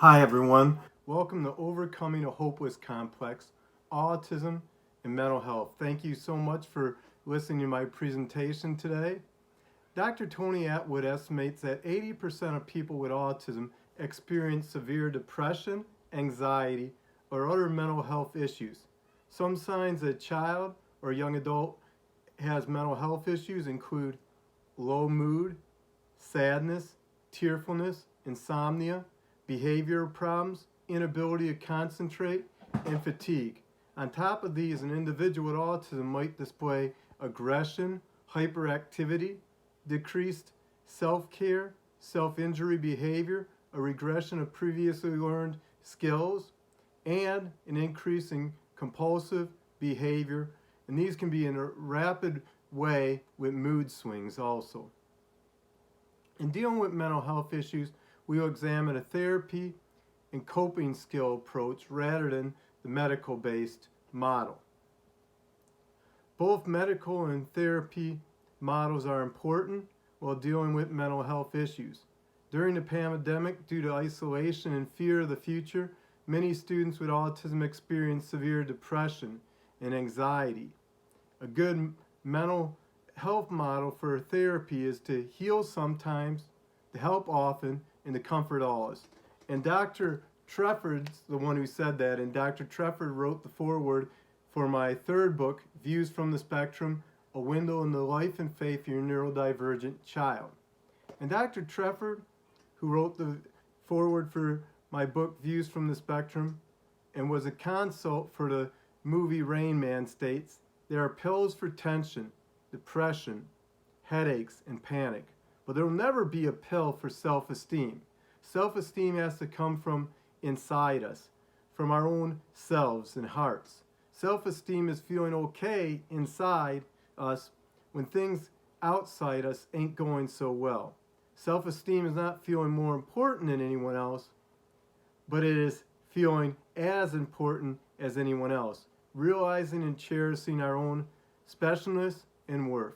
Hi, everyone. Welcome to Overcoming a Hopeless Complex, Autism and Mental Health. Thank you so much for listening to my presentation today. Dr. Tony Atwood estimates that 80% of people with autism experience severe depression, anxiety, or other mental health issues. Some signs that a child or young adult has mental health issues include low mood, sadness, tearfulness, insomnia, behavioral problems, inability to concentrate, and fatigue. On top of these, an individual with autism might display aggression, hyperactivity, decreased self care, self injury behavior, a regression of previously learned skills, and an increase in compulsive behavior. And these can be in a rapid way with mood swings also. In dealing with mental health issues, we will examine a therapy and coping skill approach rather than the medical-based model. Both medical and therapy models are important while dealing with mental health issues. During the pandemic, due to isolation and fear of the future, many students with autism experienced severe depression and anxiety. A good mental health model for therapy is to heal sometimes, to help often, and to comfort always. And Dr. Trefford's the one who said that, and Dr. Trefford wrote the foreword for my third book, Views from the Spectrum, A Window into the Life and Faith of Your Neurodivergent Child. And Dr. Trefford, who wrote the foreword for my book, Views from the Spectrum, and was a consult for the movie Rain Man, states, there are pills for tension, depression, headaches, and panic, but there will never be a pill for self-esteem. Self-esteem has to come from inside us, from our own selves and hearts. Self-esteem is feeling okay inside us when things outside us ain't going so well. Self-esteem is not feeling more important than anyone else, but it is feeling as important as anyone else, realizing and cherishing our own specialness and worth.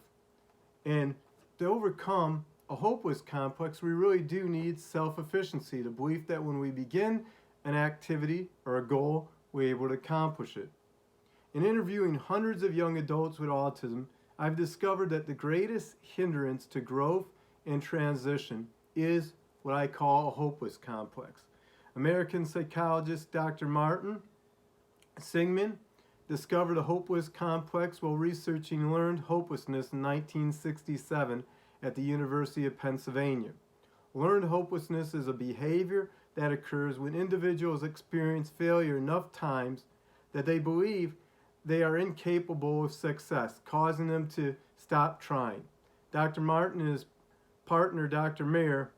And to overcome a hopeless complex, we really do need self-efficiency, the belief that when we begin an activity or a goal, we're able to accomplish it. In interviewing hundreds of young adults with autism, I've discovered that the greatest hindrance to growth and transition is what I call a hopeless complex. American psychologist Dr. Martin Seligman discovered a hopeless complex while researching learned hopelessness in 1967 at the University of Pennsylvania. Learned hopelessness is a behavior that occurs when individuals experience failure enough times that they believe they are incapable of success, causing them to stop trying. Dr. Martin and his partner, Dr. Mayer,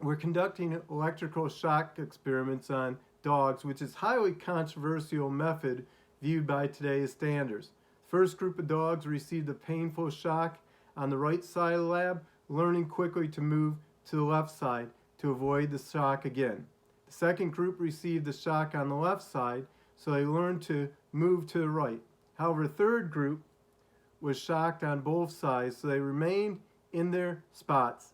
were conducting electrical shock experiments on dogs, which is a highly controversial method viewed by today's standards. The first group of dogs received a painful shock on the right side of the lab, learning quickly to move to the left side to avoid the shock again. The second group received the shock on the left side, so they learned to move to the right. However, the third group was shocked on both sides, so they remained in their spots,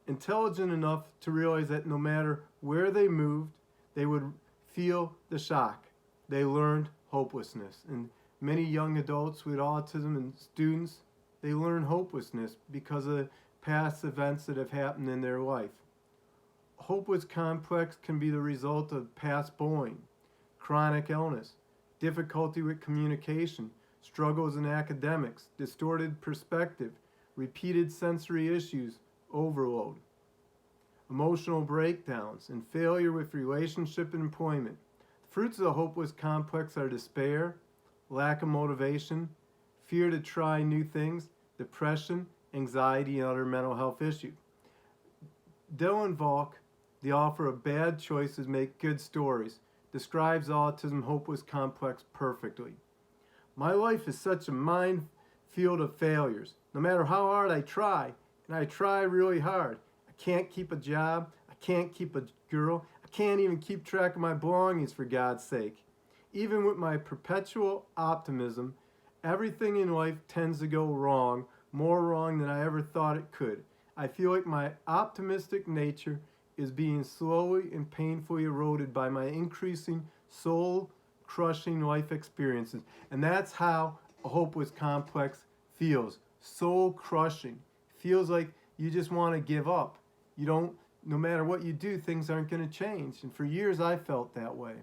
intelligent enough to realize that no matter where they moved, they would feel the shock. They learned hopelessness. And many young adults with autism and students, they learn hopelessness because of past events that have happened in their life. Hopeless complex can be the result of past bullying, chronic illness, difficulty with communication, struggles in academics, distorted perspective, repeated sensory issues, overload, emotional breakdowns, and failure with relationship and employment. The fruits of the hopeless complex are despair, lack of motivation, fear to try new things, depression, anxiety, and other mental health issues. Dylan Volk, the author of Bad Choices Make Good Stories, describes autism hopeless complex perfectly. My life is such a minefield of failures. No matter how hard I try, and I try really hard, I can't keep a job, I can't keep a girl, I can't even keep track of my belongings, for God's sake. Even with my perpetual optimism, everything in life tends to go wrong, more wrong than I ever thought it could. I feel like my optimistic nature is being slowly and painfully eroded by my increasing soul-crushing life experiences. And that's how a hopeless complex feels. Soul-crushing. Feels like you just want to give up. You don't, no matter what you do, things aren't going to change. And for years I felt that way.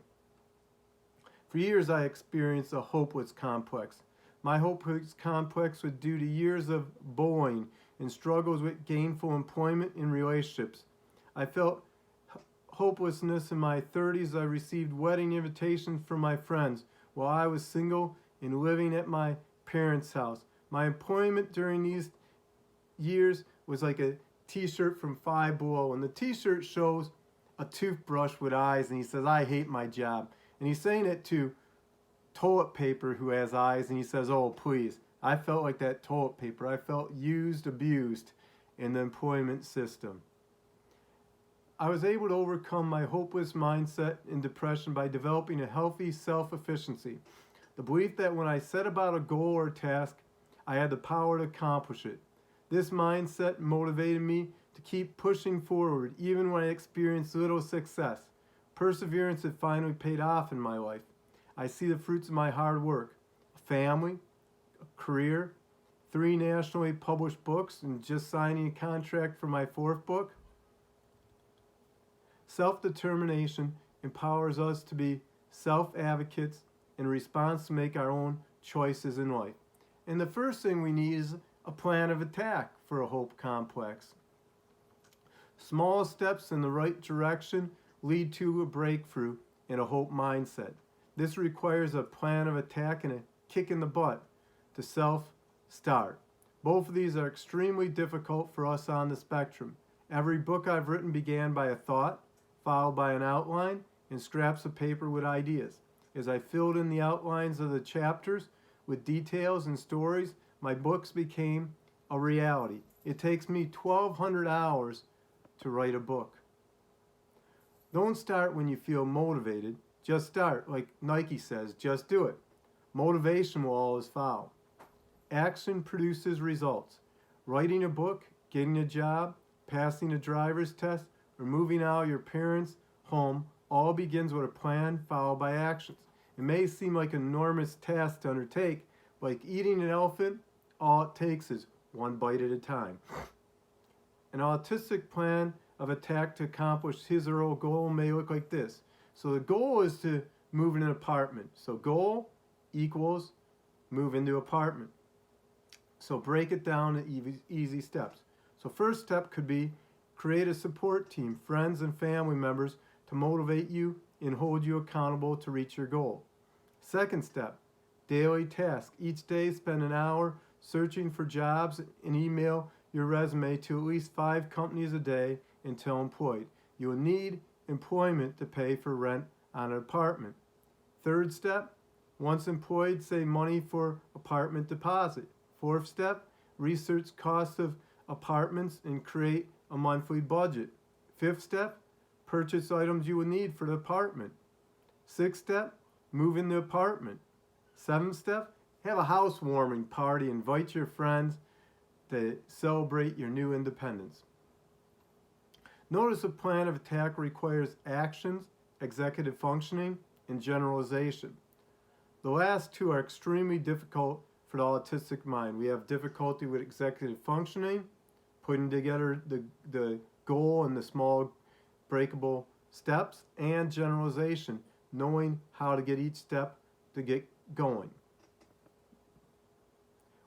For years I experienced a hopeless complex. My hopeless complex was due to years of bullying and struggles with gainful employment and relationships. I felt hopelessness in my 30s. I received wedding invitations from my friends while I was single and living at my parents' house. My employment during these years was like a t-shirt from Five Below, and the t-shirt shows a toothbrush with eyes, and he says, "I hate my job." And he's saying it to toilet paper who has eyes, and he says, "Oh, please." I felt like that toilet paper. I felt used, abused in the employment system. I was able to overcome my hopeless mindset and depression by developing a healthy self-efficiency. The belief that when I set about a goal or task, I had the power to accomplish it. This mindset motivated me to keep pushing forward even when I experienced little success. Perseverance had finally paid off in my life. I see the fruits of my hard work. A family, a career, 3 nationally published books, and just signing a contract for my 4th book. Self-determination empowers us to be self-advocates in response to make our own choices in life. And the first thing we need is a plan of attack for a hope complex. Small steps in the right direction lead to a breakthrough in a hope mindset. This requires a plan of attack and a kick in the butt to self-start. Both of these are extremely difficult for us on the spectrum. Every book I've written began by a thought, followed by an outline and scraps of paper with ideas. As I filled in the outlines of the chapters with details and stories, my books became a reality. It takes me 1,200 hours to write a book. Don't start when you feel motivated. Just start. Like Nike says, just do it. Motivation will always follow. Action produces results. Writing a book, getting a job, passing a driver's test, or moving out of your parents' home all begins with a plan followed by actions. It may seem like an enormous task to undertake, but like eating an elephant, all it takes is one bite at a time. An autistic plan of attack to accomplish his or her goal may look like this. So the goal is to move in an apartment. So goal equals move into apartment. So break it down to easy steps. So first step could be create a support team, friends and family members to motivate you and hold you accountable to reach your goal. Second step, daily task. Each day spend an hour searching for jobs and email your resume to at least 5 companies a day until employed. You will need employment to pay for rent on an apartment. Third step, once employed, save money for apartment deposit. Fourth step, research costs of apartments and create a monthly budget. Fifth step, purchase items you will need for the apartment. Sixth step, move in the apartment. Seventh step, have a housewarming party. Invite your friends to celebrate your new independence. Notice a plan of attack requires actions, executive functioning, and generalization. The last 2 are extremely difficult for the autistic mind. We have difficulty with executive functioning, putting together the goal and the small breakable steps, and generalization, knowing how to get each step to get going.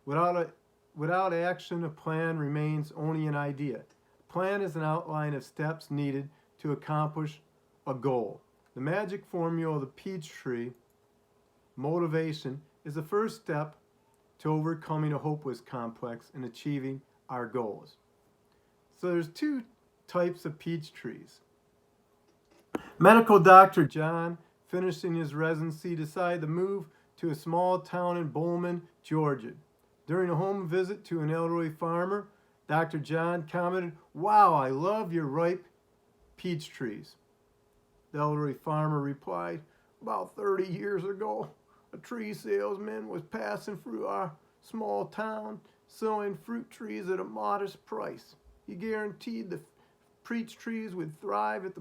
Without action, a plan remains only an idea. A plan is an outline of steps needed to accomplish a goal. The magic formula of the Peachtree, motivation, is the first step to overcoming a hopeless complex and achieving our goals. So there's 2 types of peach trees. Medical doctor John, finishing his residency, decided to move to a small town in Bowman, Georgia. During a home visit to an elderly farmer, Dr. John commented, "Wow, I love your ripe peach trees." The elderly farmer replied, "About 30 years ago, a tree salesman was passing through our small town selling fruit trees at a modest price. He guaranteed the peach trees would thrive if the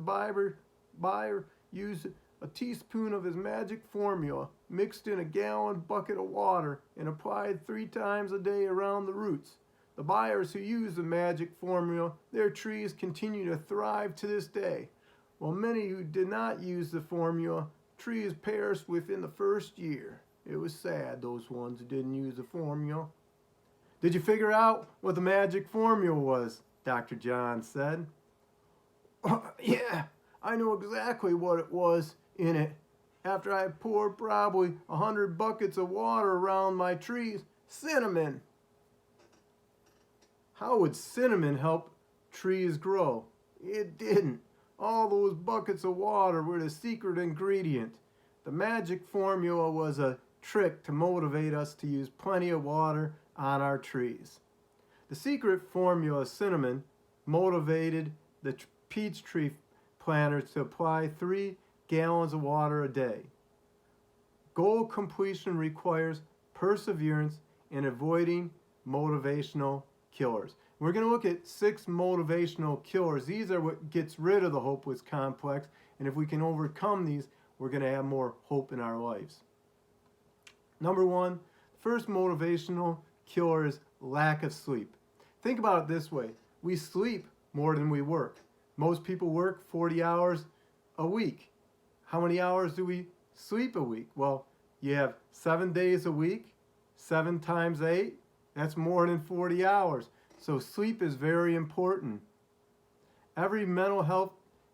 buyer used a teaspoon of his magic formula, mixed in a gallon bucket of water, and applied 3 times a day around the roots. The buyers who used the magic formula, their trees continue to thrive to this day, while many who did not use the formula, trees perished within the first year. It was sad, those ones who didn't use the formula. Did you figure out what the magic formula was? Dr. John said. Yeah, I know exactly what it was in it. After I poured probably 100 buckets of water around my trees, cinnamon. How would cinnamon help trees grow? It didn't. All those buckets of water were the secret ingredient. The magic formula was a trick to motivate us to use plenty of water on our trees. The secret formula, cinnamon, motivated the peach tree planters to apply 3 gallons of water a day. Goal completion requires perseverance and avoiding motivational killers. We're going to look at 6 motivational killers. These are what gets rid of the hopeless complex, and if we can overcome these, we're going to have more hope in our lives. Number 1, first motivational killer is lack of sleep. Think about it this way. We sleep more than we work. Most people work 40 hours a week. How many hours do we sleep a week? Well, you have 7 days a week, 7 times 8, that's more than 40 hours. So sleep is very important. Every mental health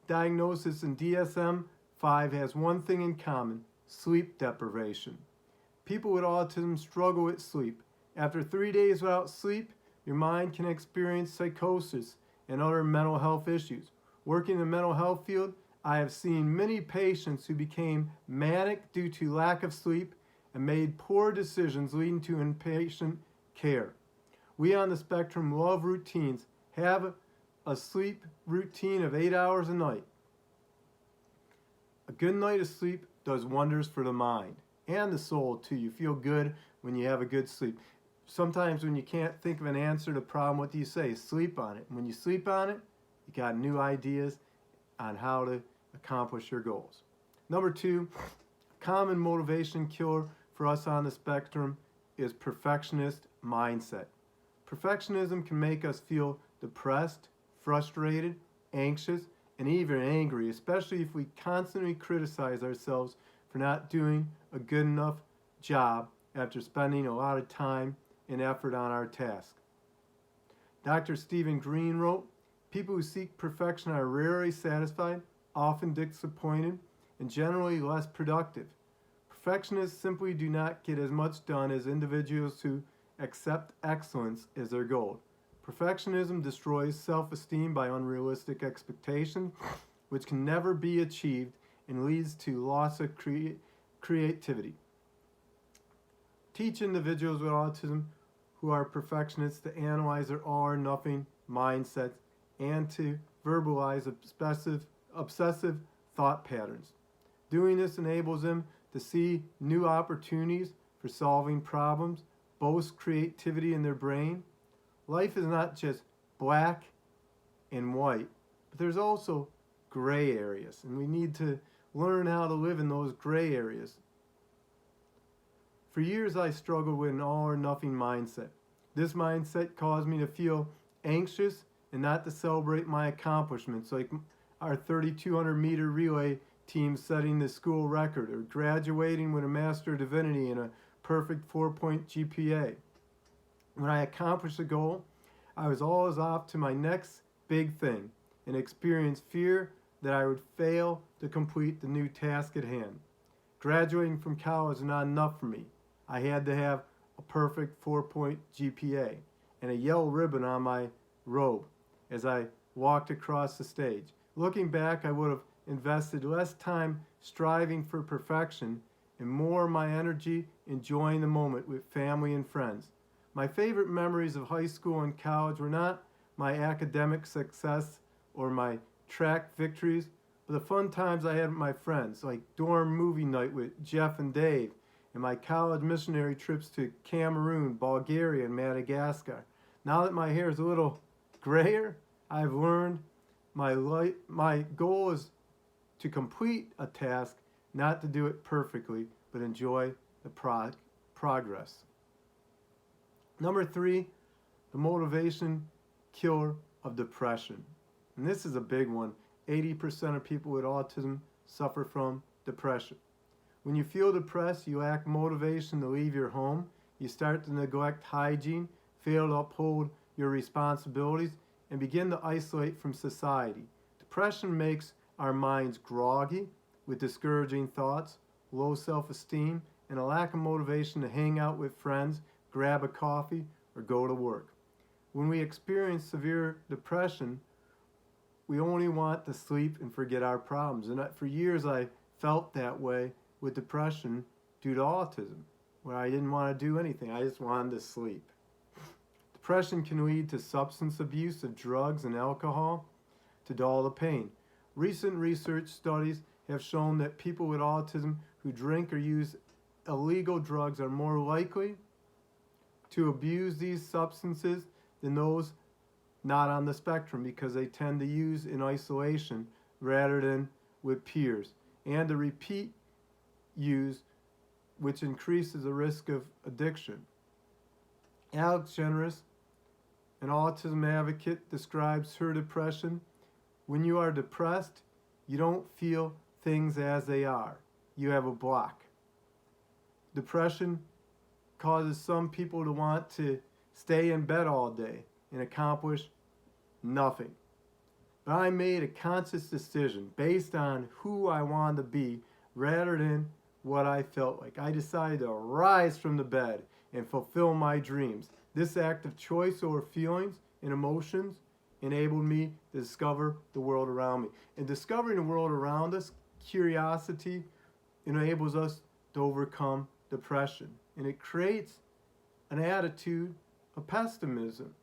diagnosis in DSM-5 has one thing in common: sleep deprivation. People with autism struggle with sleep. After 3 days without sleep, your mind can experience psychosis and other mental health issues. Working in the mental health field, I have seen many patients who became manic due to lack of sleep and made poor decisions leading to inpatient care. We on the spectrum love routines. Have a sleep routine of 8 hours a night. A good night of sleep does wonders for the mind and the soul too. You feel good when you have a good sleep. Sometimes when you can't think of an answer to a problem, what do you say? Sleep on it. And when you sleep on it, you got new ideas on how to accomplish your goals. Number 2, common motivation killer for us on the spectrum is perfectionist mindset. Perfectionism can make us feel depressed, frustrated, anxious, and even angry, especially if we constantly criticize ourselves for not doing a good enough job after spending a lot of time and effort on our task. Dr. Stephen Green wrote, "People who seek perfection are rarely satisfied, often disappointed, and generally less productive. Perfectionists simply do not get as much done as individuals who accept excellence as their goal. Perfectionism destroys self-esteem by unrealistic expectations, which can never be achieved, and leads to loss of creativity. Teach individuals with autism who are perfectionists to analyze their all or nothing mindsets and to verbalize obsessive thought patterns. Doing this enables them to see new opportunities for solving problems, boast creativity in their brain. Life is not just black and white, but there's also gray areas, and we need to learn how to live in those gray areas. For years, I struggled with an all or nothing mindset. This mindset caused me to feel anxious and not to celebrate my accomplishments, like our 3,200 meter relay team setting the school record, or graduating with a Master of Divinity and a perfect 4-point GPA. When I accomplished a goal, I was always off to my next big thing and experienced fear that I would fail to complete the new task at hand. Graduating from college was not enough for me. I had to have a perfect 4-point GPA and a yellow ribbon on my robe as I walked across the stage. Looking back, I would have invested less time striving for perfection and more of my energy enjoying the moment with family and friends. My favorite memories of high school and college were not my academic success or my track victories, but the fun times I had with my friends, like dorm movie night with Jeff and Dave, and my college missionary trips to Cameroon, Bulgaria, and Madagascar. Now that my hair is a little grayer, I've learned My goal is to complete a task, not to do it perfectly, but enjoy the progress. Number 3, the motivation killer of depression. And this is a big one. 80% of people with autism suffer from depression. When you feel depressed, you lack motivation to leave your home. You start to neglect hygiene, fail to uphold your responsibilities, and begin to isolate from society. Depression makes our minds groggy with discouraging thoughts, low self-esteem, and a lack of motivation to hang out with friends, grab a coffee, or go to work. When we experience severe depression, we only want to sleep and forget our problems. And for years I felt that way with depression due to autism, where I didn't want to do anything. I just wanted to sleep. Depression can lead to substance abuse of drugs and alcohol to dull the pain. Recent research studies have shown that people with autism who drink or use illegal drugs are more likely to abuse these substances than those not on the spectrum, because they tend to use in isolation rather than with peers, and to repeat use, which increases the risk of addiction. Alex Generous, an autism advocate, describes her depression. When you are depressed, you don't feel things as they are. You have a block. Depression causes some people to want to stay in bed all day and accomplish nothing. But I made a conscious decision based on who I wanted to be rather than what I felt like. I decided to rise from the bed and fulfill my dreams. This act of choice over feelings and emotions enabled me to discover the world around me. And discovering the world around us, curiosity, enables us to overcome depression. And it creates an attitude of optimism,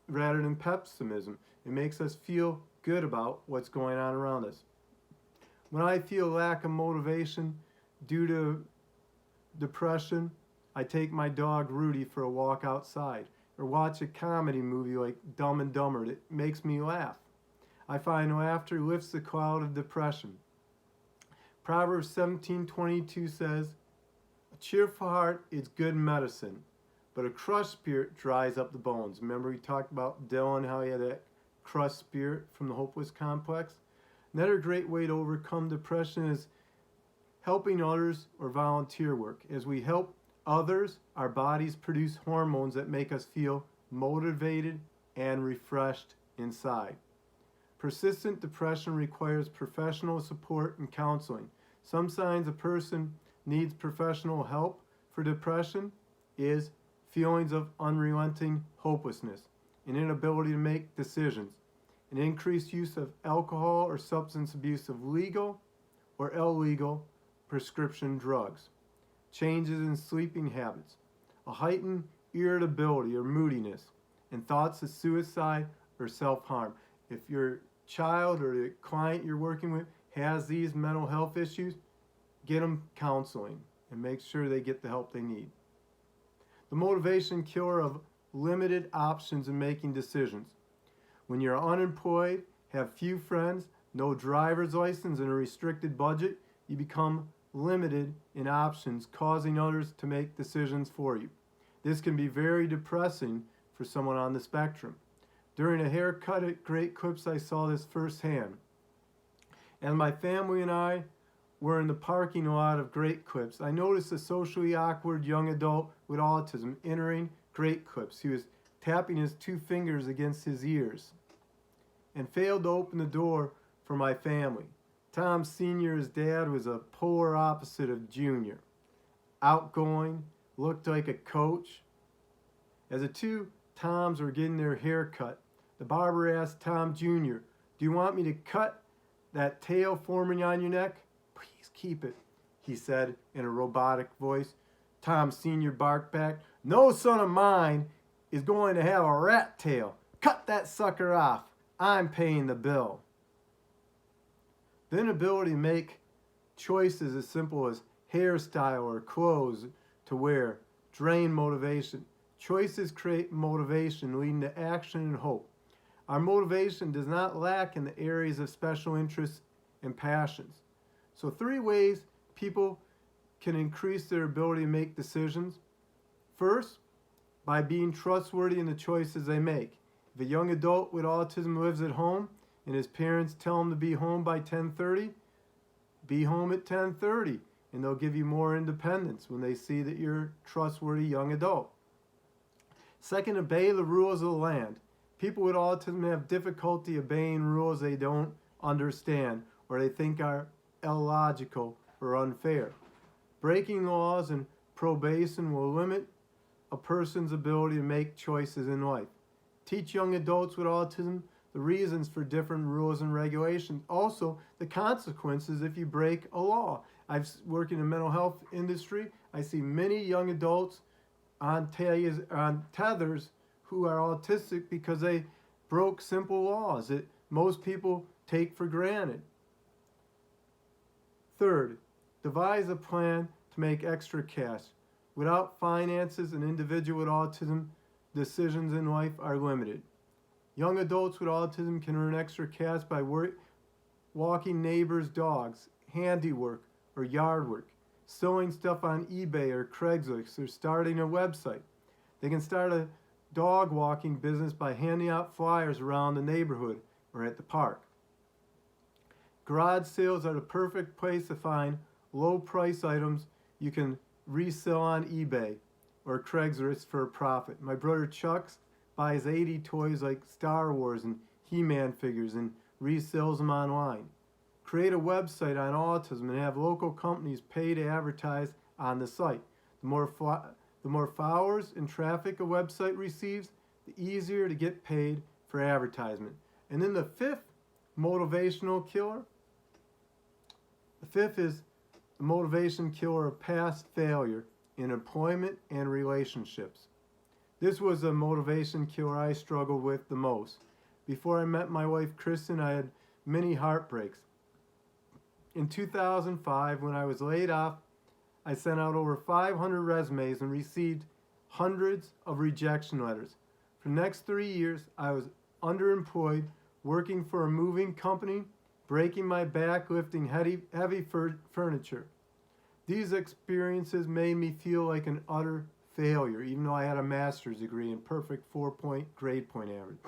rather than pessimism. It makes us feel good about what's going on around us. When I feel lack of motivation due to depression, I take my dog Rudy for a walk outside, or watch a comedy movie like Dumb and Dumber that makes me laugh. I find laughter lifts the cloud of depression. Proverbs 17:22 says, "A cheerful heart is good medicine, but a crushed spirit dries up the bones." Remember we talked about Dylan, how he had that crushed spirit from the hopeless complex? Another great way to overcome depression is helping others or volunteer work. As we help others, our bodies produce hormones that make us feel motivated and refreshed inside. Persistent depression requires professional support and counseling. Some signs a person needs professional help for depression is feelings of unrelenting hopelessness, an inability to make decisions, an increased use of alcohol or substance abuse of legal or illegal prescription drugs, changes in sleeping habits, a heightened irritability or moodiness, and thoughts of suicide or self-harm. If your child or the client you're working with has these mental health issues, get them counseling and make sure they get the help they need. The motivation killer of limited options in making decisions. When you're unemployed, have few friends, no driver's license, and a restricted budget, you become limited in options, causing others to make decisions for you. This can be very depressing for someone on the spectrum. During a haircut at Great Clips, I saw this firsthand. As my family and I were in the parking lot of Great Clips, I noticed a socially awkward young adult with autism entering Great Clips. He was tapping his 2 fingers against his ears and failed to open the door for my family. Tom Sr.'s dad was a polar opposite of Junior. Outgoing, looked like a coach. As the 2 Toms were getting their hair cut, the barber asked Tom Jr., "Do you want me to cut that tail forming on your neck?" "Please keep it," he said in a robotic voice. Tom Sr. barked back, "No son of mine is going to have a rat tail. Cut that sucker off. I'm paying the bill." The inability to make choices as simple as hairstyle or clothes to wear drain motivation. Choices create motivation, leading to action and hope. Our motivation does not lack in the areas of special interests and passions. So 3 ways people can increase their ability to make decisions. First, by being trustworthy in the choices they make. If a young adult with autism lives at home and his parents tell him to be home by 10:30, be home at 10:30, and they'll give you more independence when they see that you're a trustworthy young adult. Second, obey the rules of the land. People with autism have difficulty obeying rules they don't understand or they think are illogical or unfair. Breaking laws and probation will limit a person's ability to make choices in life. Teach young adults with autism the reasons for different rules and regulations. Also, the consequences if you break a law. I've worked in the mental health industry. I see many young adults on tethers who are autistic because they broke simple laws that most people take for granted. Third, devise a plan to make extra cash. Without finances, an individual with autism, decisions in life are limited. Young adults with autism can earn extra cash by walking neighbors' dogs, handiwork, or yard work, selling stuff on eBay or Craigslist, or starting a website. They can start a dog walking business by handing out flyers around the neighborhood or at the park. Garage sales are the perfect place to find low price items you can resell on eBay or Craigslist for a profit. My brother Chuck buys 80 toys like Star Wars and He-Man figures and resells them online. Create a website on autism and have local companies pay to advertise on the site. The more followers and traffic a website receives, the easier to get paid for advertisement. And then the fifth motivational killer. The fifth is the motivation killer of past failure in employment and relationships. This was a motivation killer I struggled with the most. Before I met my wife Kristen, I had many heartbreaks. In 2005, when I was laid off, I sent out over 500 resumes and received hundreds of rejection letters. For the next 3 years, I was underemployed, working for a moving company, breaking my back lifting heavy furniture. These experiences made me feel like an utter failure, even though I had a master's degree and perfect 4-point grade point average.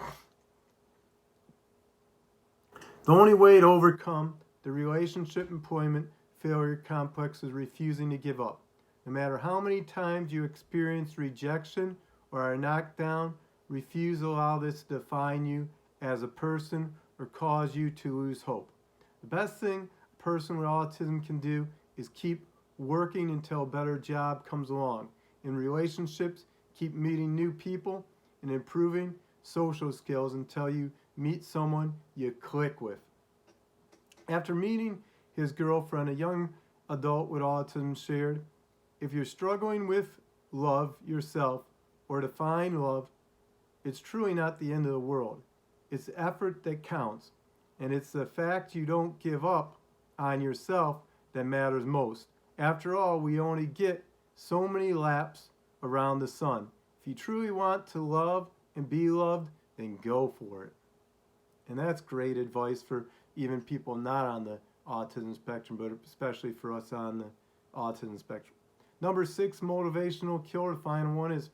The only way to overcome the relationship employment failure complex is refusing to give up. No matter how many times you experience rejection or are knocked down, refuse to allow this to define you as a person or cause you to lose hope. The best thing a person with autism can do is keep working until a better job comes along. In relationships, keep meeting new people and improving social skills until you meet someone you click with. After meeting his girlfriend, a young adult with autism shared, "If you're struggling with love yourself or to find love, it's truly not the end of the world. It's the effort that counts, and it's the fact you don't give up on yourself that matters most. After all, we only get so many laps around the sun. If you truly want to love and be loved, then go for it." And that's great advice for even people not on the autism spectrum, but especially for us on the autism spectrum. Number 6 motivational killer, the final one, is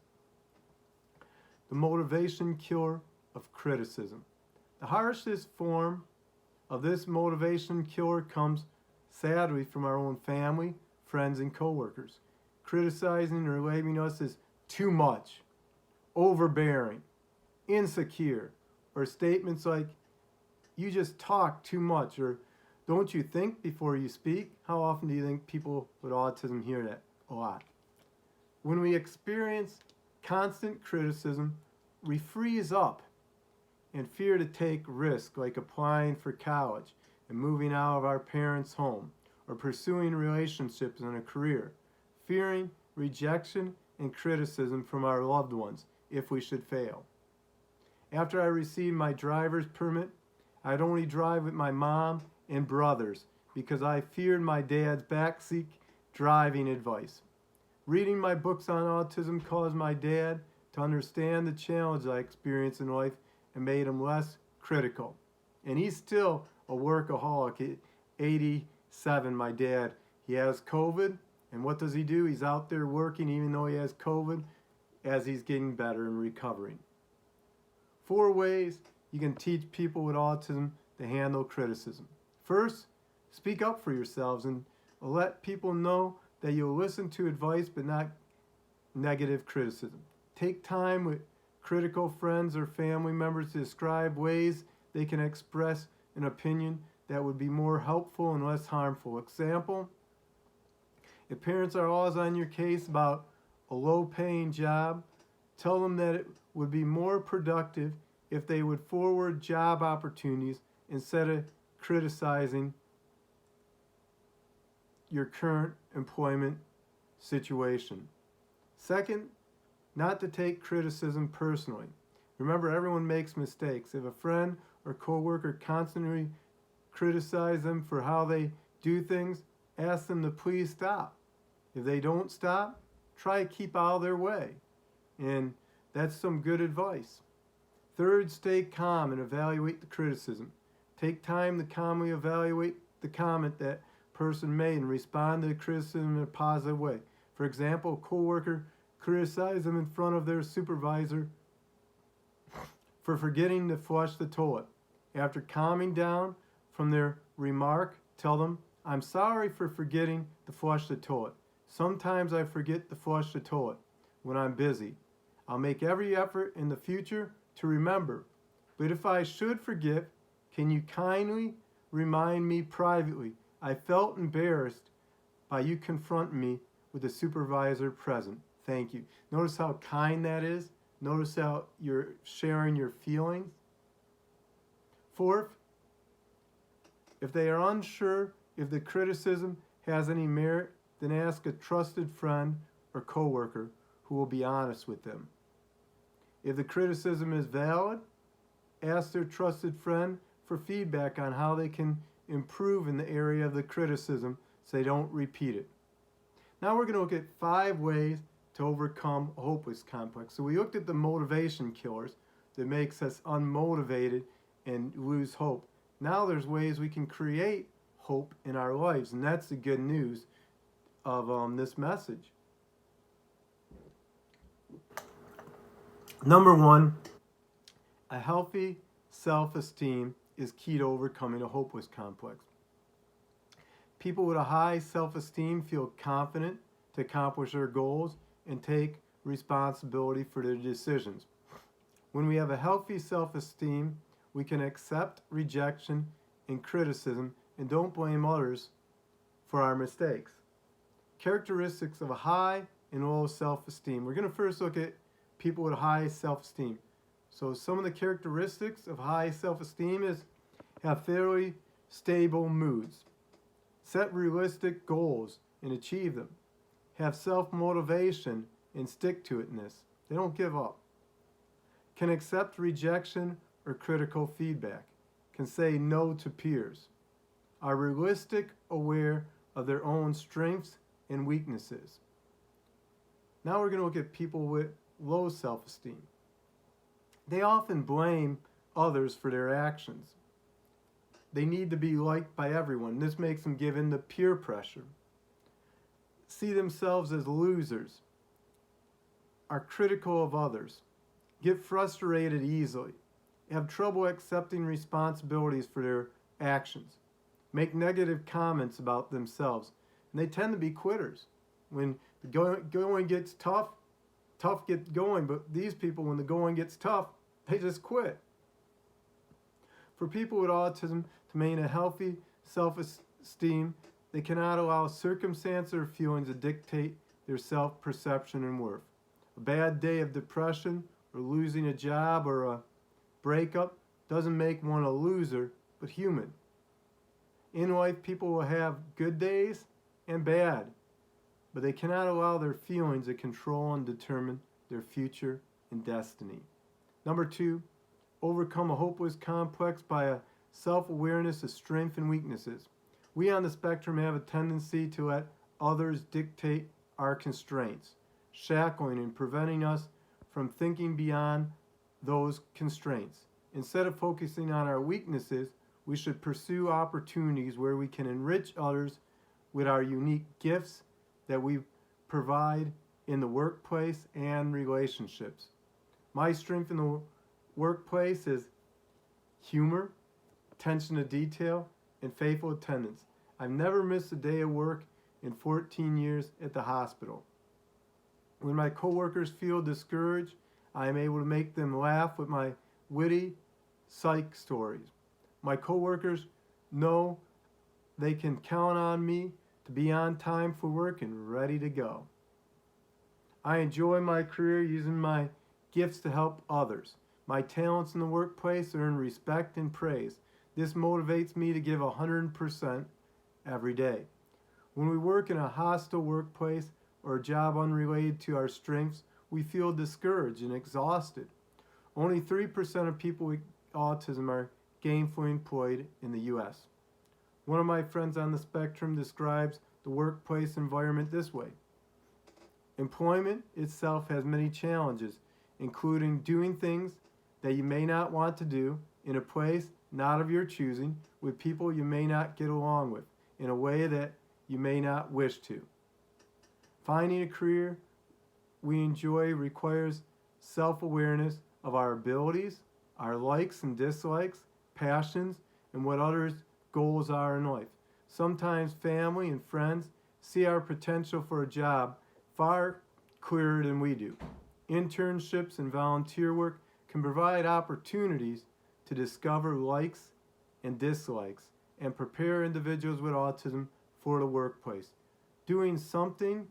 the motivation killer of criticism. The harshest form of this motivation killer comes, sadly, from our own family, friends, and coworkers. Criticizing or labeling us as too much, overbearing, insecure, or statements like, "You just talk too much," or "Don't you think before you speak?" How often do you think people with autism hear that? A lot. When we experience constant criticism, we freeze up and fear to take risks like applying for college and moving out of our parents' home, or pursuing relationships and a career, fearing rejection and criticism from our loved ones if we should fail. After I received my driver's permit, I'd only drive with my mom and brothers because I feared my dad's backseat driving advice. Reading my books on autism caused my dad to understand the challenges I experienced in life and made him less critical. And he's still a workaholic at 87, my dad. He has COVID, and what does he do? He's out there working even though he has COVID as he's getting better and recovering. 4 ways you can teach people with autism to handle criticism. First, speak up for yourselves and let people know that you'll listen to advice but not negative criticism. Take time with critical friends or family members to describe ways they can express an opinion that would be more helpful and less harmful. Example, if parents are always on your case about a low-paying job, tell them that it would be more productive if they would forward job opportunities instead of criticizing your current employment situation. Second, not to take criticism personally. Remember, everyone makes mistakes. If a friend or coworker constantly criticize them for how they do things, ask them to please stop. If they don't stop, try to keep out of their way. And that's some good advice. Third, stay calm and evaluate the criticism. Take time to calmly evaluate the comment that person made and respond to the criticism in a positive way. For example, a coworker criticized them in front of their supervisor for forgetting to flush the toilet. After calming down from their remark, tell them, "I'm sorry for forgetting to flush the toilet. Sometimes I forget to flush the toilet when I'm busy. I'll make every effort in the future to remember. But if I should forget, can you kindly remind me privately? I felt embarrassed by you confronting me with the supervisor present. Thank you." Notice how kind that is. Notice how you're sharing your feelings. Fourth, if they are unsure if the criticism has any merit, then ask a trusted friend or coworker who will be honest with them. If the criticism is valid, ask their trusted friend for feedback on how they can improve in the area of the criticism so they don't repeat it. Now we're going to look at 5 ways to overcome a hopeless complex. So we looked at the motivation killers that makes us unmotivated and lose hope. Now there's ways we can create hope in our lives, and that's the good news of this message. Number 1, a healthy self-esteem is key to overcoming a hopeless complex. People with a high self-esteem feel confident to accomplish their goals and take responsibility for their decisions. When we have a healthy self-esteem, we can accept rejection and criticism and don't blame others for our mistakes. Characteristics of a high and low self-esteem. We're going to first look at people with high self-esteem. So some of the characteristics of high self-esteem is have fairly stable moods, set realistic goals and achieve them, have self-motivation and stick to itness. They don't give up. Can accept rejection or critical feedback. Can say no to peers. Are realistic, aware of their own strengths and weaknesses. Now we're going to look at people with low self-esteem. They often blame others for their actions. They need to be liked by everyone. This makes them give in to peer pressure. See themselves as losers. Are critical of others. Get frustrated easily. Have trouble accepting responsibilities for their actions. Make negative comments about themselves. And they tend to be quitters. When the going gets tough gets going. But these people, when the going gets tough, they just quit. For people with autism to maintain a healthy self-esteem, they cannot allow circumstances or feelings to dictate their self-perception and worth. A bad day of depression or losing a job or a breakup doesn't make one a loser, but human. In life, people will have good days and bad, but they cannot allow their feelings to control and determine their future and destiny. Number 2, overcome a hopeless complex by a self-awareness of strengths and weaknesses. We on the spectrum have a tendency to let others dictate our constraints, shackling and preventing us from thinking beyond those constraints. Instead of focusing on our weaknesses, we should pursue opportunities where we can enrich others with our unique gifts that we provide in the workplace and relationships. My strength in the workplace is humor, attention to detail, and faithful attendance. I've never missed a day of work in 14 years at the hospital. When my coworkers feel discouraged, I am able to make them laugh with my witty psych stories. My coworkers know they can count on me to be on time for work and ready to go. I enjoy my career using my gifts to help others. My talents in the workplace earn respect and praise. This motivates me to give 100% every day. When we work in a hostile workplace or a job unrelated to our strengths, we feel discouraged and exhausted. Only 3% of people with autism are gainfully employed in the U.S. One of my friends on the spectrum describes the workplace environment this way. Employment itself has many challenges, including doing things that you may not want to do in a place not of your choosing, with people you may not get along with, in a way that you may not wish to. Finding a career we enjoy requires self-awareness of our abilities, our likes and dislikes, passions, and what others' goals are in life. Sometimes family and friends see our potential for a job far clearer than we do. Internships and volunteer work can provide opportunities to discover likes and dislikes and prepare individuals with autism for the workplace. Doing something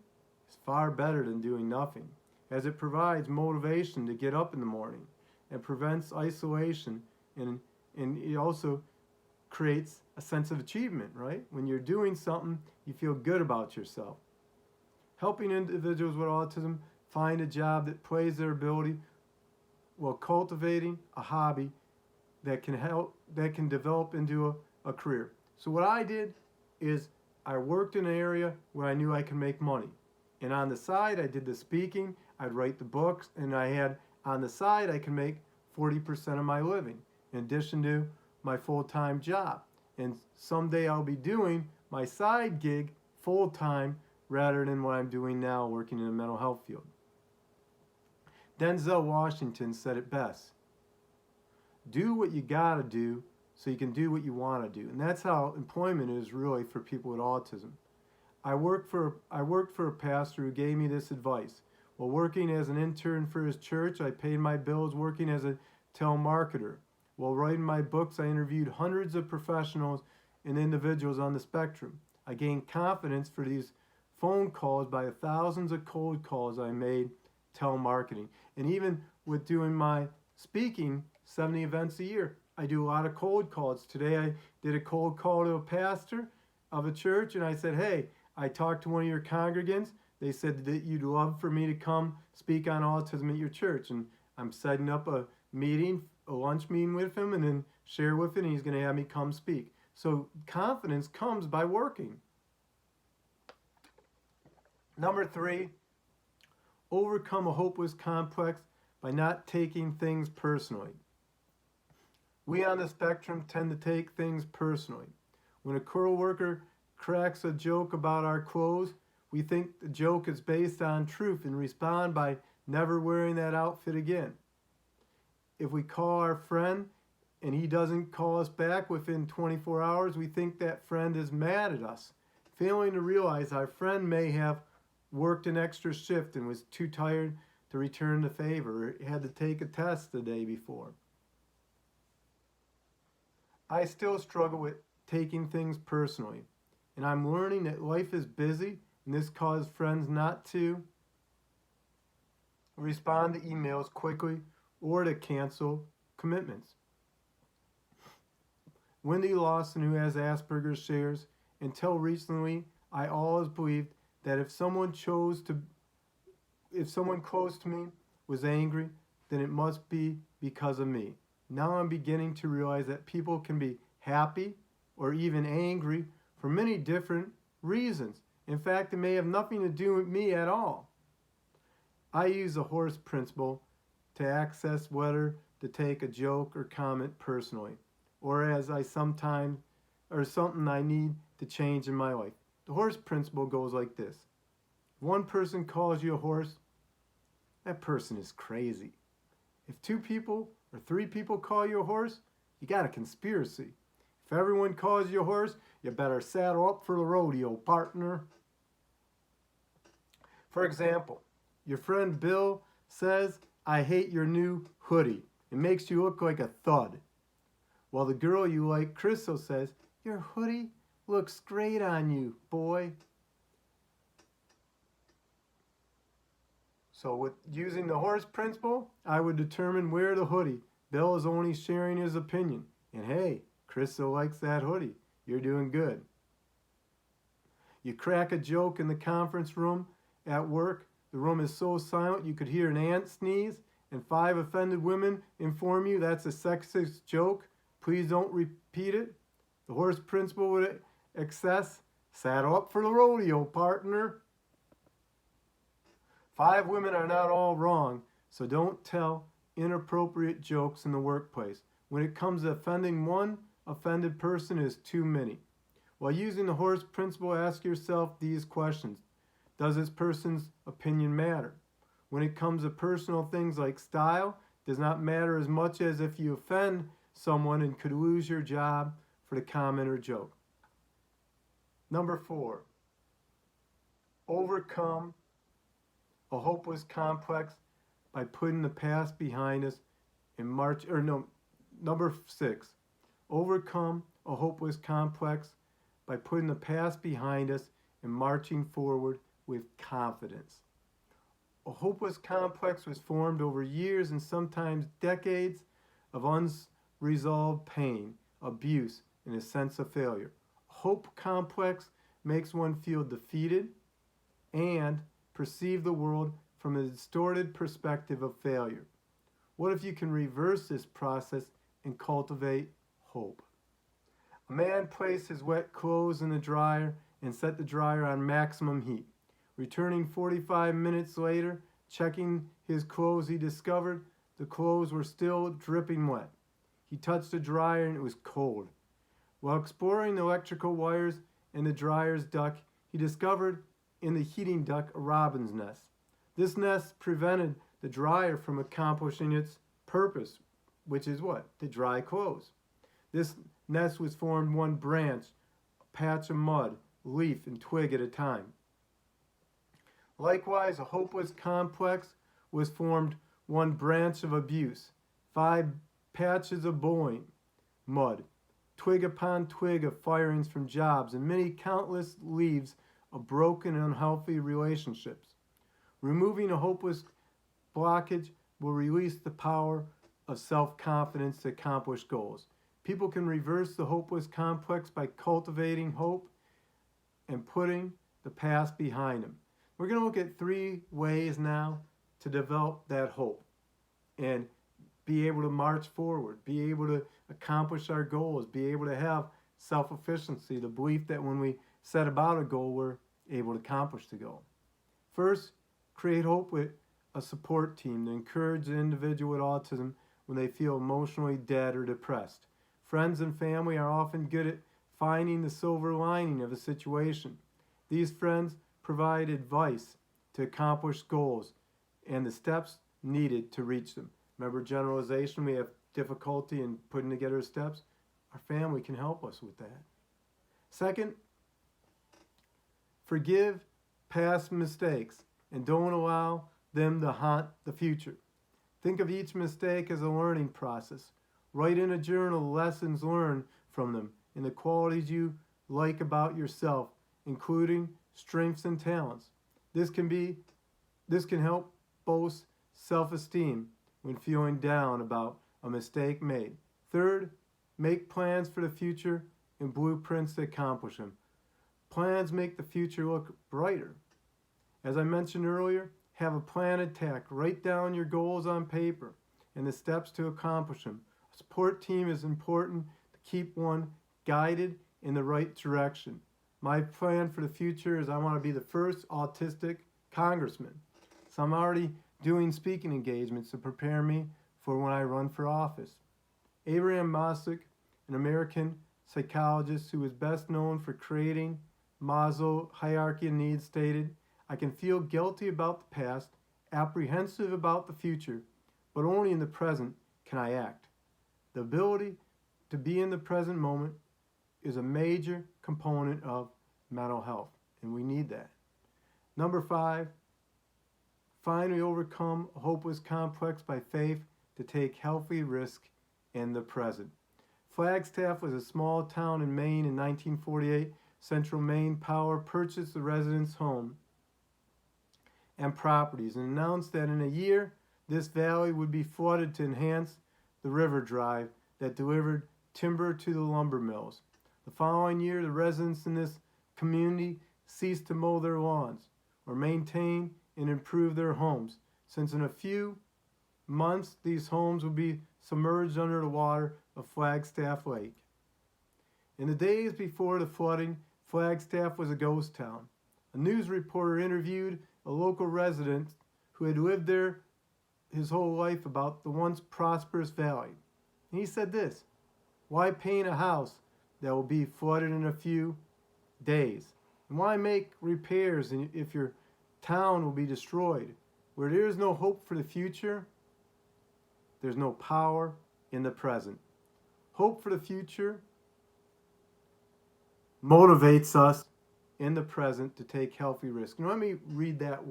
is far better than doing nothing, as it provides motivation to get up in the morning and prevents isolation, and it also creates a sense of achievement, right? When you're doing something, you feel good about yourself. Helping individuals with autism find a job that plays their ability while cultivating a hobby that can develop into a career. So what I did is I worked in an area where I knew I could make money. And on the side, I did the speaking, I'd write the books, and I had on the side, I could make 40% of my living in addition to my full-time job. And someday I'll be doing my side gig full-time rather than what I'm doing now, working in the mental health field. Denzel Washington said it best. Do what you gotta do so you can do what you wanna do. And that's how employment is really for people with autism. I worked for a pastor who gave me this advice. While working as an intern for his church, I paid my bills working as a telemarketer. While writing my books, I interviewed hundreds of professionals and individuals on the spectrum. I gained confidence for these phone calls by the thousands of cold calls I made telemarketing. And even with doing my speaking, 70 events a year, I do a lot of cold calls. Today I did a cold call to a pastor of a church, and I said, hey, I talked to one of your congregants. They said that you'd love for me to come speak on autism at your church. And I'm setting up a meeting, a lunch meeting with him, and then share with him, and he's going to have me come speak. So confidence comes by working. Number 3, overcome a hopeless complex by not taking things personally. We on the spectrum tend to take things personally. When a coworker cracks a joke about our clothes, we think the joke is based on truth and respond by never wearing that outfit again. If we call our friend and he doesn't call us back within 24 hours, we think that friend is mad at us, failing to realize our friend may have worked an extra shift and was too tired to return the favor, or had to take a test the day before. I still struggle with taking things personally, and I'm learning that life is busy, and this causes friends not to respond to emails quickly or to cancel commitments. Wendy Lawson, who has Asperger's, shares, until recently, I always believed that if someone close to me was angry, then it must be because of me. Now I'm beginning to realize that people can be happy or even angry for many different reasons. In fact, it may have nothing to do with me at all. I use the horse principle to assess whether to take a joke or comment personally, or as I sometimes, or something I need to change in my life. The horse principle goes like this. If one person calls you a horse, that person is crazy. If 2 people or 3 people call you a horse, you got a conspiracy. If everyone calls you a horse, you better saddle up for the rodeo, partner. For example, your friend Bill says, I hate your new hoodie. It makes you look like a thud. While the girl you like, Crystal, says, your hoodie looks great on you, boy. So with using the horse principle, I would determine wear the hoodie. Bill is only sharing his opinion. And hey, Crystal likes that hoodie. You're doing good. You crack a joke in the conference room at work. The room is so silent you could hear an ant sneeze, and 5 offended women inform you that's a sexist joke. Please don't repeat it. The horse principle would access, saddle up for the rodeo, partner. 5 women are not all wrong, so don't tell inappropriate jokes in the workplace. When it comes to offending one offended person is too many. While using the horse principle, ask yourself these questions. Does this person's opinion matter? When it comes to personal things like style, it does not matter as much as if you offend someone and could lose your job for the comment or joke. Number 4, overcome a hopeless complex by putting the past behind us and number 6, overcome a hopeless complex by putting the past behind us and marching forward with confidence. A hopeless complex was formed over years and sometimes decades of unresolved pain, abuse, and a sense of failure. A hope complex makes one feel defeated and perceive the world from a distorted perspective of failure. What if you can reverse this process and cultivate hope? A man placed his wet clothes in the dryer and set the dryer on maximum heat. Returning 45 minutes later, checking his clothes, he discovered the clothes were still dripping wet. He touched the dryer and it was cold. While exploring the electrical wires in the dryer's duct, he discovered in the heating duct a robin's nest. This nest prevented the dryer from accomplishing its purpose, which is what? To dry clothes. This nest was formed one branch, a patch of mud, leaf, and twig at a time. Likewise, a hopeless complex was formed one branch of abuse, 5 patches of bullying, mud, twig upon twig of firings from jobs, and many countless leaves of broken and unhealthy relationships. Removing a hopeless blockage will release the power of self-confidence to accomplish goals. People can reverse the hopeless complex by cultivating hope and putting the past behind them. We're going to look at 3 ways now to develop that hope and be able to march forward, be able to accomplish our goals, be able to have self-efficiency, the belief that when we set about a goal, we're able to accomplish the goal. First, create hope with a support team to encourage an individual with autism when they feel emotionally dead or depressed. Friends and family are often good at finding the silver lining of a situation. These friends provide advice to accomplish goals and the steps needed to reach them. Remember generalization, we have difficulty in putting together steps. Our family can help us with that. Second, forgive past mistakes and don't allow them to haunt the future. Think of each mistake as a learning process. Write in a journal lessons learned from them and the qualities you like about yourself, including strengths and talents. This can help boost self-esteem when feeling down about a mistake made. Third, make plans for the future and blueprints to accomplish them. Plans make the future look brighter. As I mentioned earlier, have a plan attack. Write down your goals on paper and the steps to accomplish them. A support team is important to keep one guided in the right direction. My plan for the future is I want to be the first autistic congressman. So I'm already doing speaking engagements to prepare me for when I run for office. Abraham Maslow, an American psychologist who is best known for creating Maslow's hierarchy of needs, stated, "I can feel guilty about the past, apprehensive about the future, but only in the present can I act." The ability to be in the present moment is a major component of mental health, and we need that. Number 5, finally overcome a hopeless complex by faith to take healthy risk in the present. Flagstaff was a small town in Maine in 1948. Central Maine Power purchased the residents' home and properties and announced that in a year this valley would be flooded to enhance the river drive that delivered timber to the lumber mills. The following year, the residents in this community ceased to mow their lawns or maintain and improve their homes, since in a few months these homes would be submerged under the water of Flagstaff Lake. In the days before the flooding, Flagstaff was a ghost town. A news reporter interviewed a local resident who had lived there his whole life about the once prosperous valley. And he said this, "Why paint a house that will be flooded in a few days? And why make repairs if your town will be destroyed? Where there is no hope for the future, there's no power in the present." Hope for the future motivates us in the present to take healthy risks. And let me read that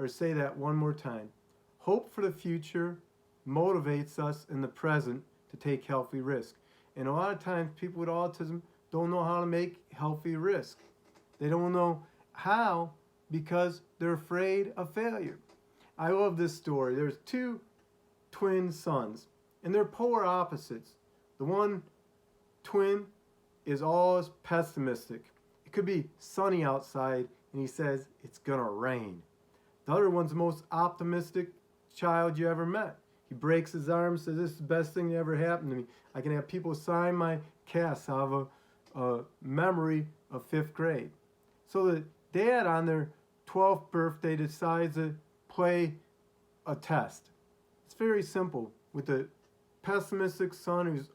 say that one more time. Hope for the future motivates us in the present to take healthy risks. And a lot of times people with autism don't know how to make healthy risks. They don't know how because they're afraid of failure. I love this story. There's 2 twin sons, and they're polar opposites. The one twin is always pessimistic. It could be sunny outside, and he says it's gonna rain. The other one's the most optimistic child you ever met. He breaks his arm, says, "This is the best thing that ever happened to me. I can have people sign my cast." I have a memory of 5th grade. So the dad on their 12th birthday decides to play a test. It's very simple. With the pessimistic son who's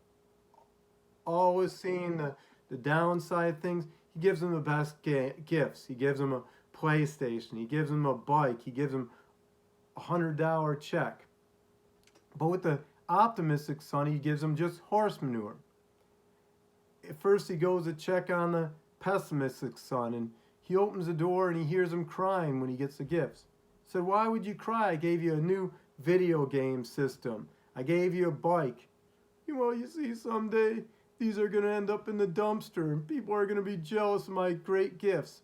always seeing the downside of things, he gives them the best gifts. He gives them a PlayStation. He gives them a bike. He gives them a $100 check. But with the optimistic son, he gives them just horse manure. At first, he goes to check on the pessimistic son, and he opens the door and he hears him crying when he gets the gifts. He said, "Why would you cry? I gave you a new video game system. I gave you a bike. Well, you see, someday these are going to end up in the dumpster and people are going to be jealous of my great gifts."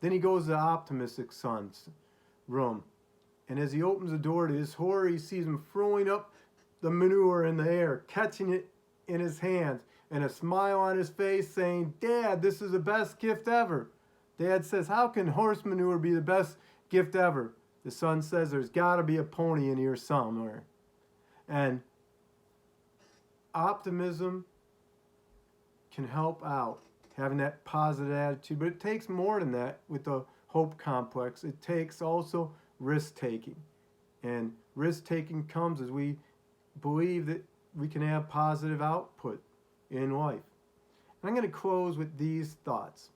Then he goes to the optimistic son's room. And as he opens the door, to his horror, he sees him throwing up the manure in the air, catching it in his hands, and a smile on his face saying, "Dad, this is the best gift ever." Dad says, "How can horse manure be the best gift ever?" The son says, "There's got to be a pony in here somewhere." And optimism can help out, having that positive attitude. But it takes more than that with the hope complex. It takes also risk-taking. And risk-taking comes as we believe that we can have positive output in life. And I'm going to close with these thoughts.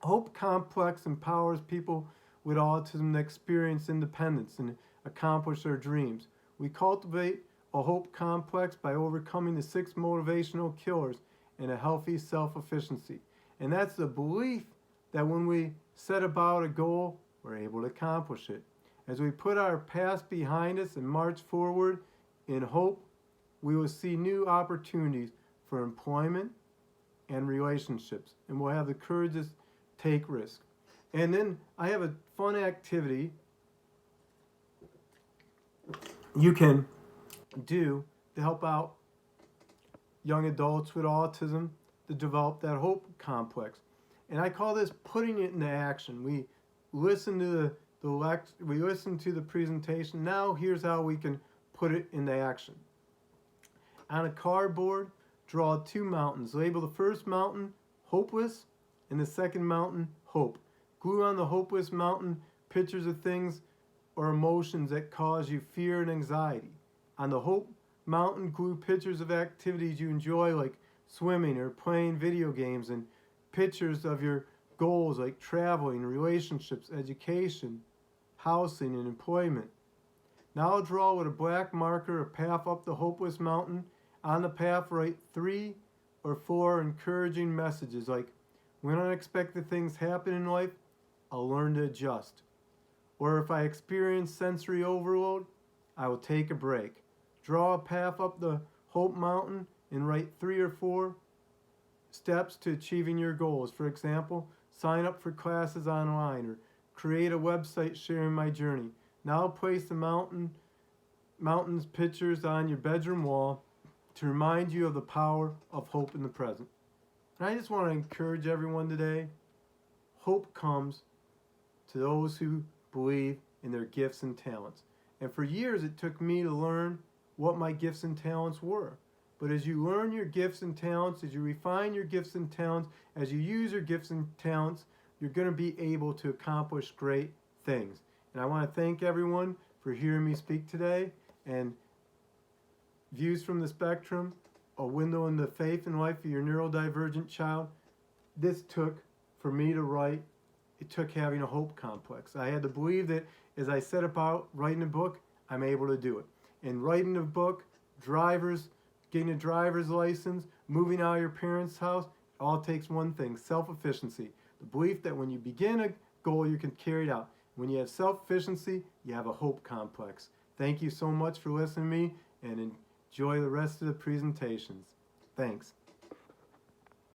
Hope complex empowers people with autism to experience independence and accomplish their dreams. We cultivate a hope complex by overcoming the 6 motivational killers and a healthy self-efficiency. And that's the belief that when we set about a goal, we're able to accomplish it. As we put our past behind us and march forward in hope, we will see new opportunities for employment and relationships, and we'll have the courage to take risks. And then I have a fun activity you can do to help out young adults with autism to develop that hope complex. And I call this putting it into action. We listen to we listen to the presentation. Now here's how we can put it into action. On a cardboard, draw 2 mountains. Label the first mountain hopeless and the second mountain hope. Glue on the hopeless mountain pictures of things or emotions that cause you fear and anxiety. On the Hope Mountain, glue pictures of activities you enjoy like swimming or playing video games, and pictures of your goals like traveling, relationships, education, housing, and employment. Now draw with a black marker a path up the hopeless mountain. On the path, write 3 or 4 encouraging messages like, when unexpected things happen in life, I'll learn to adjust. Or if I experience sensory overload, I will take a break. Draw a path up the Hope Mountain and write 3 or 4 steps to achieving your goals. For example, sign up for classes online or create a website sharing my journey. Now place the mountain's pictures on your bedroom wall to remind you of the power of hope in the present. And I just want to encourage everyone today, hope comes to those who believe in their gifts and talents. And for years it took me to learn what my gifts and talents were. But as you learn your gifts and talents, as you refine your gifts and talents, as you use your gifts and talents, you're going to be able to accomplish great things. And I want to thank everyone for hearing me speak today. And Views from the Spectrum, a window into faith and life of your neurodivergent child. This took, for me to write, it took having a hope complex. I had to believe that as I set about writing a book, I'm able to do it. And writing a book, getting a driver's license, moving out of your parents' house, it all takes one thing, self-efficiency. The belief that when you begin a goal, you can carry it out. When you have self-efficiency, you have a hope complex. Thank you so much for listening to me, and enjoy the rest of the presentations. Thanks.